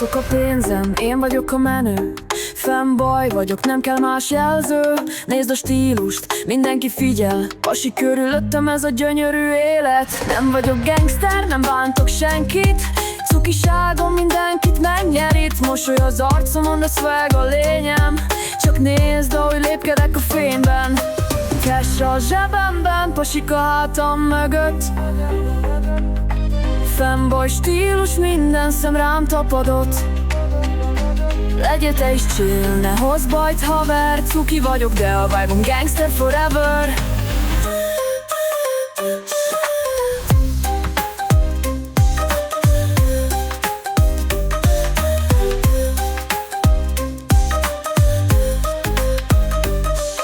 Mászok a pénzem, én vagyok a menő. Fanboy vagyok, nem kell más jelző. Nézd a stílust, mindenki figyel. Pasi körülöttem, ez a gyönyörű élet. Nem vagyok gangster, nem bántok senkit. Cukiságom mindenkit megnyerít. Mosoly az arcomon, de swag a lényem. Csak nézd, ahogy lépkedek a fényben. Cash a zsebemben, pasik a hátam mögött. Fanboy stílus, minden szem rám tapadott. Legyél te is chill, ne hozz bajt haver. Cuki vagyok, de a vibe-om gangster forever.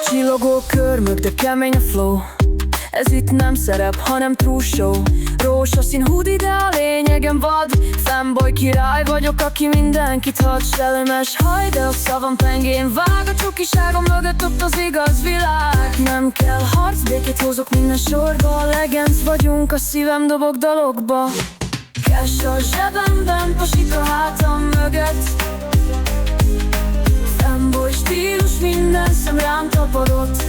Csillogó körmök, de kemény a flow. Ez itt nem szerep, hanem true show. Rózsaszín hoodie, de a lényegem vad. Fanboy király vagyok, aki mindenkit had. Selemes haj, de a szavam pengén vág. A csukiságom mögött ott az igaz világ. Nem kell harc, békét hozok minden sorba. Legends vagyunk, a szívem dobog dalokba. Cash a zsebemben, pasik a hátam mögött. Fanboy stílus, minden szem rám tapadott.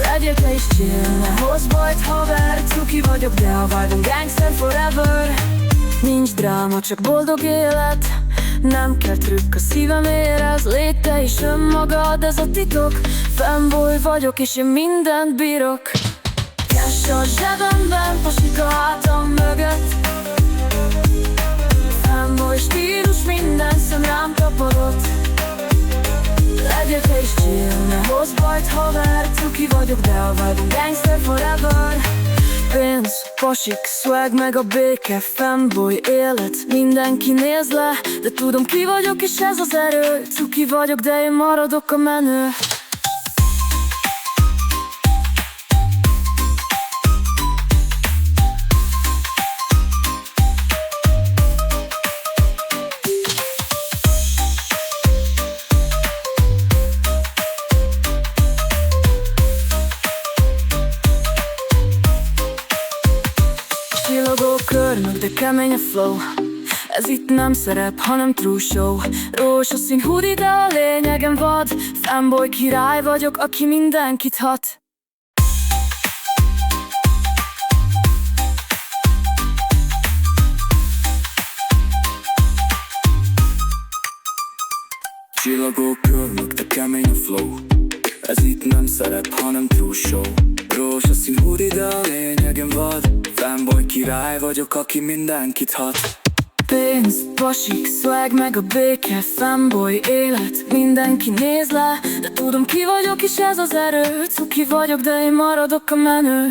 Legyél te is chill, ne hozz bajt haver. Cuki vagyok, de a vibe-om gangster forever. Nincs dráma, csak boldog élet. Nem kell trükk, a szívem érez. Légy te is önmagad, ez a titok. Fanboy vagyok, és én mindent bírok. Cash a zsebemben, pasik a hátam mögött. Fanboy stílus, minden szem rám tapadott. Legyél te is chill, ne hozz bajt haver. Cuki vagyok, de a vibe-om gangster forever. Pénz, pasik, swag meg a béke. Fanboy élet, mindenki néz le. De tudom ki vagyok és ez az erő. Cuki vagyok, de én maradok a menő. Csillogó körmök, de kemény a flow. Ez itt nem szerep, hanem true show. Rózsaszín hoodie, de a lényegem vad. Fanboy király vagyok, aki mindenkit hat. Csillogó körmök, de kemény a flow. Ez itt nem szerep, hanem true show. Rózsaszín hoodie, de a lényegem vad. Fanboy király vagyok, aki mindenkit hat. Pénz, pasik, swag meg a béke. Fanboy élet, mindenki néz le. De tudom ki vagyok és ez az erő. Cuki vagyok, de én maradok a menő.